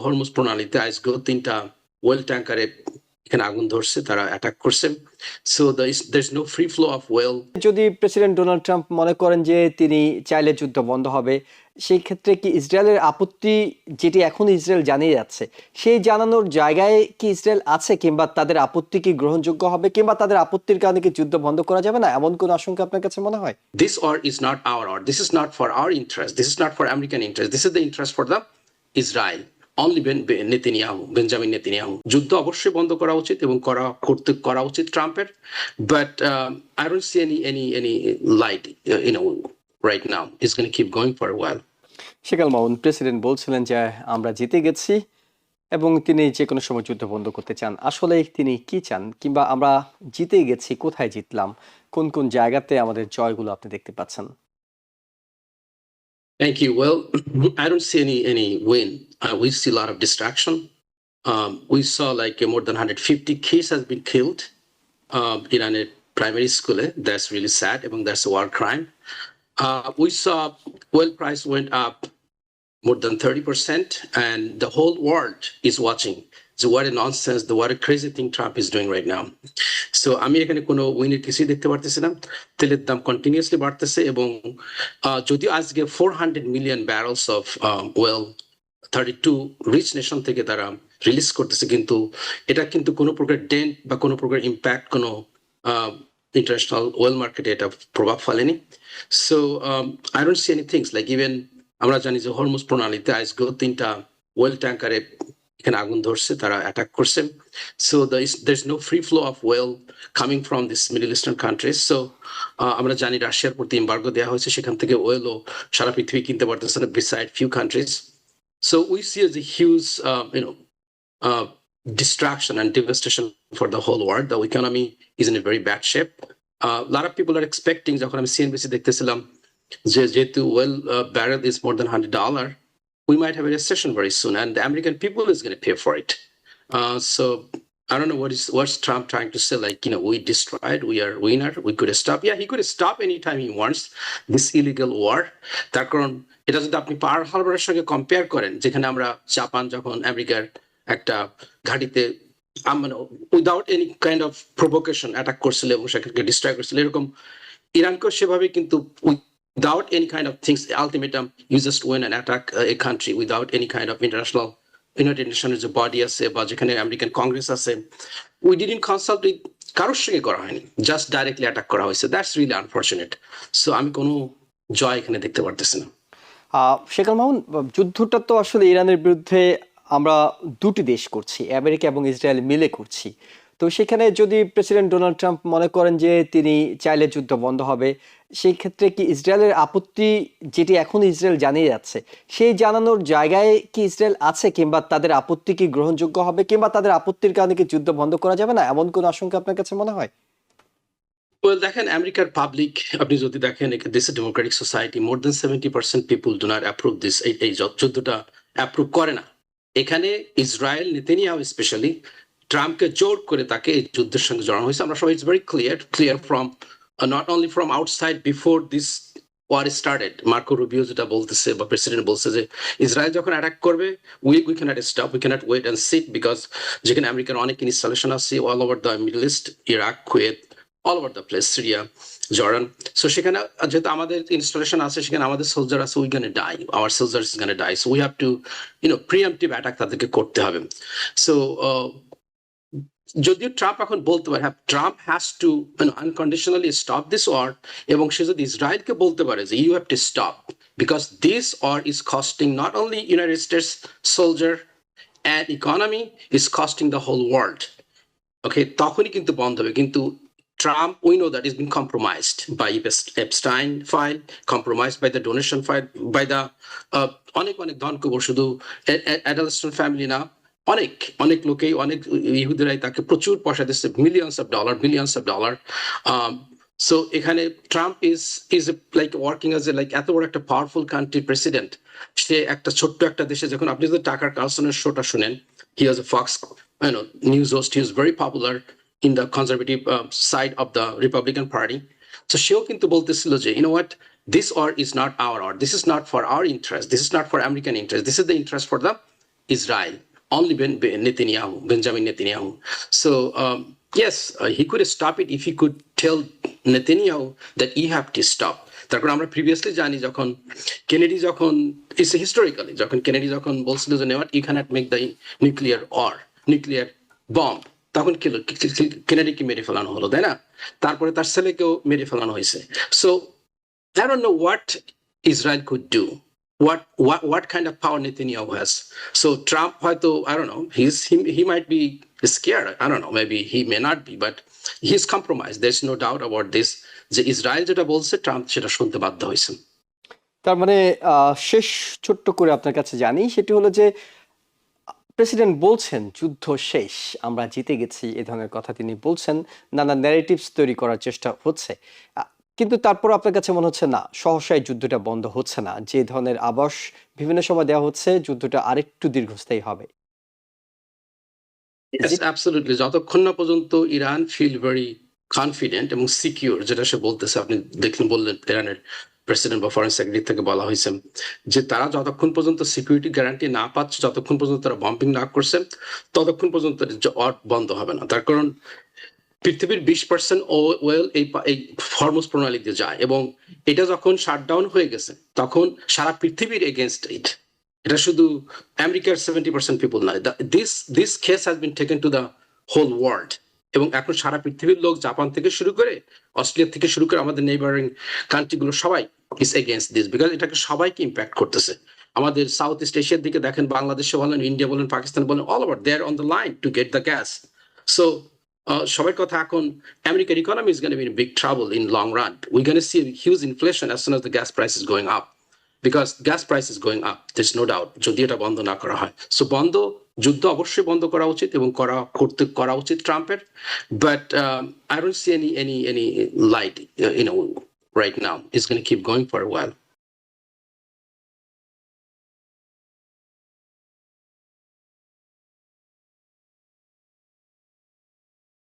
Hormuz প্রণালীতে আজকেও 3টা well ট্যাঙ্কারে এখানে আগুন ধরছে, তারা অ্যাটাক করছে। So there's no free flow of oil. যদি প্রেসিডেন্ট ডোনাল্ড ট্রাম্প মনে করেন যে তিনি চাইলে যুদ্ধ বন্ধ হবে, সেই ক্ষেত্রে কি ইসরায়েলের আপত্তি, যেটি এখন ইসরায়েল জানিয়ে যাচ্ছে, সেই জানানোর জায়গায় কি ইসরায়েল আছে, কিংবা তাদের আপত্তি কি গ্রহণযোগ্য হবে, কিংবা তাদের আপত্তির কারণে কি যুদ্ধ বন্ধ করা যাবে না, এমন কোন আশঙ্কা আপনার কাছে মনে হয়? This war is not our war. This is not for our interest. This is not for American interest. This is the interest for the Israel. Only Benjamin Netanyahu. যুদ্ধ অবশ্যই বন্ধ করা উচিত এবং করা উচিত ট্রাম্পের, but I don't see any light, right now. It's going to keep going for a while. Sheikh Al Mamun, president বলছিলেন যে আমরা জিতে গেছি এবং তিনি যে কোনো সময় যুদ্ধ বন্ধ করতে চান। আসলে তিনি কি চান, কিংবা আমরা জিতে গেছি, কোথায় জিতলাম, কোন কোন জায়গাতে আমাদের জয়গুলো আপনি দেখতে পাচ্ছেন? Thank you. Well, I don't see any win. We see a lot of distraction. We saw like more than 150 kids has been killed in a primary school. That's really sad, and that's a war crime. We saw oil price went up more than 30%, and the whole world is watching. So what a nonsense, what a crazy thing Trump is doing right now. So আমি এখানে কোনো উইনের কিছুই দেখতে পারতেছি না। তেলের দাম continuously বাড়তেছে, এবং যদিও আজকে 400 million barrels of oil 32 rich nation থেকে তারা রিলিজ করতেছে, কিন্তু এটা কিন্তু কোনো প্রকার ডেন্ট বা কোনো প্রকার ইম্প্যাক্ট কোনো ইন্টারন্যাশনাল ওয়েল মার্কেটে এটা প্রভাব ফেলেনি। So I don't see any things like, even আমরা জানি যে হরমুজ প্রণালীতে আজকেও 3টা ওয়েল ট্যাঙ্কারে এখানে আগুন ধরছে, তারা অ্যাটাক করছে। So there's no free flow of oil coming from this Middle Eastern countries. So আমরা জানি রাশিয়ার প্রতি এমবার্গো দেওয়া হয়েছে, সেখান থেকে ওয়েলও সারা পৃথিবী কিনতে পারতেছে না, beside few countries. So we see as a huge distraction and devastation for the whole world. The economy is in a very bad shape. A lot of people are expecting, যখন আমি সিএনবিসি দেখতেছিলাম, যেহেতু oil barrel is more than $100, we might have a recession very soon, and the American people is going to pay for it. So I don't know what's Trump trying to say, like, we destroyed, we are winner, we could stop. Yeah, he could stop anytime he wants this illegal war. তার কারণ এটা যদি আপনি pearl হারবারের সঙ্গে compare করেন, যেখানে আমরা জাপান যখন আমেরিকার একটা ঘাঁটিতে without any kind of provocation attack করছিল এবং সেখানে ডিস্ট্রয় করছিল, এরকম ইরানকেও সেভাবে কিন্তু without any kind of things, ultimatum, you just win and attack a country without any kind of international, United Nations body আছে বা যেখানে আমেরিকান কংগ্রেস আছে, we didn't consult with কারোর সঙ্গে করা হয়নি, জাস্ট ডাইরেক্টলি অ্যাটাক করা হয়েছে। That's really unfortunate. সো আমি কোনো জয় এখানে দেখতে পারতেছি না। শেখ আল মামুন, যুদ্ধটা তো আসলে ইরানের বিরুদ্ধে আমরা দুটি দেশ করছি, আমেরিকা এবং ইসরায়েল মিলে করছি। তো সেখানে যদি প্রেসিডেন্ট ডোনাল্ড ট্রাম্প মনে করেন যে তিনি চাইলে যুদ্ধ বন্ধ হবে, সেই ক্ষেত্রে কি ইসরায়েলের আপত্তি, যেটি এখন ইসরায়েল জানিয়ে যাচ্ছে, সেই জানানোর জায়গায় কি ইসরায়েল আছে, কিংবা তাদের আপত্তি কি গ্রহণযোগ্য হবে, কিংবা তাদের আপত্তির কারণে কি যুদ্ধ বন্ধ করা যাবে না, এমন কোন আশঙ্কা আপনার কাছে মনে হয়? Well, দেখেন আমেরিকার পাবলিক, আপনি যদি দেখেন this democratic society, more than 70% people do not approve this, এই যুদ্ধটা অ্যাপ্রুভ করে না। এখানে ইসরায়েল নেতানিয়াহু স্পেশালি ট্রাম্পকে জোর করে তাকে এই যুদ্ধের সঙ্গে জড়ানো হয়েছে। আমরা সবাই, it's very clear from not only from outside before this war started. Marco Rubio যেটা বলতেছে বা প্রেসিডেন্ট বলছে যে ইসরায়েল যখন অ্যাটাক করবে, we cannot stop, we cannot wait and sit, because যেখানে আমেরিকার অনেক ইনস্টলেশন আছে all over the Middle East, Iraq, Kuwait, all over the place, Syria, Jordan. So সেখানে যেহেতু আমাদের ইনস্টলেশন আছে, সেখানে আমাদের সোলজার আছে, we gonna die, our soldier is gonna die. So we have to preemptive attack তাদেরকে করতে হবে। সো যদিও ট্রাম্প এখন বলতে পারে, Trump has to unconditionally stop this war, এবং সে যদি ইসরায়েলকে বলতে পারে যে you have to stop, because this war is costing not only United States soldier and economy, is costing the whole world, okay, তখনই কিন্তু বন্ধ হবে। কিন্তু Trump, we know that he's been compromised by Epstein file, compromised by the donation file, by the অনেক ধনকুবের, শুধু অ্যাডালস্টন family না, অনেক লোকেই, অনেক ইহুদিরাই তাকে প্রচুর পয়সা দিচ্ছে, বিলিয়ন্স অফ ডলার। সো এখানে Trump is like working as a like এত বড় একটা পাওয়ারফুল কান্ট্রি প্রেসিডেন্ট, সে একটা ছোট্ট একটা দেশে, যখন আপনি যদি টাকার কার্লসনের শোটা শুনেন, he was a Fox News host, he was very popular in the conservative side of the Republican Party. So সেও কিন্তু বলতেছিল যে what, this war is not our war, this is not for our interest, this is not for American interest, this is the interest for the Israel, only Benjamin Netanyahu. So yes, he could stop it if he could tell Netanyahu that you have to stop. তার কারণ আমরা previously জানি যখন Kennedy যখন it's historically যখন Kennedy যখন বলছিল যে নেওয়ার you can't make the nuclear bomb, তখন কেনেডিকে মেরে ফেলানো হলো, তাই না? তারপরে তার ছেলেকেও মেরে ফেলানো হয়েছে। So I don't know what Israel could do. What kind of power Netanyahu has. So Trump, I don't know, he might be scared. I don't know, maybe he may not be, but he's compromised. There's no doubt about this. যে Israel যেটা বলছে Trump সেটা শুনতে বাধ্য হয়েছেন। তার মানে শেষ ছোট্ট করে আপনার কাছে জানি, সেটি হলো যে প্রেসিডেন্ট বলছেন যুদ্ধ শেষ, আমরা জিতে গেছি, এ ধরনের কথা তিনি বলছেন, নানা ন্যারেটিভস তৈরি করার চেষ্টা হচ্ছে, কিন্তু তারপর আপনার কাছে মনে হচ্ছে না সহসাই যুদ্ধটা বন্ধ হচ্ছে না, যে ধরনের আভাস বিভিন্ন সময় দেওয়া হচ্ছে যুদ্ধটা আরেকটু দীর্ঘস্থায়ী হবে। Yes, absolutely. যতক্ষণ না পর্যন্ত ইরান ফিল ভেরি কনফিডেন্ট এবং সিকিউর, যেটা সে বলতেছে, আপনি বললেন ইরানের প্রেসিডেন্ট বা ফরেন সেক্রেটারি থেকে বলা হয়েছে যে তারা যতক্ষণ পর্যন্ত সিকিউরিটি গ্যারান্টি না পাচ্ছে, যতক্ষণ পর্যন্ত তারা বম্পিং না করছে, ততক্ষণ পর্যন্ত বন্ধ হবে না। তার কারণ পৃথিবীর 20% ওয়েল এই হরমুজ প্রণালী দিয়ে যায়, এবং এটা যখন শাটডাউন হয়ে গেছে তখন সারা পৃথিবীর এগেনস্ট ইট। এটা শুধু আমেরিকার 70% পিপল নয়, this case has been taken to the whole world. এবং এখন সারা পৃথিবীর লোক, জাপান থেকে শুরু করে অস্ট্রেলিয়া থেকে শুরু করে আমাদের নেইবারিং কান্ট্রিগুলো সবাই ইজ এগেনস্ট দিস, বিকজ এটাকে সবাইকে ইম্প্যাক্ট করতেছে। আমাদের সাউথ ইস্ট এশিয়ার দিকে দেখেন, বাংলাদেশে বলেন, ইন্ডিয়া বলেন, পাকিস্তান বলেন, all over they are on the line to get the gas. So সবার কথা এখন আমেরিকার economy is gonna be in big trouble in long run. We gonna see huge inflation as soon as the gas price is going up, because gas price is going up, there is no doubt, যদি এটা বন্ধ না করা হয়। So যুদ্ধ অবশ্যই বন্ধ করা উচিত এবং করা উচিত ট্রাম্পের, but I don't see any light right now. It's gonna keep going for a while.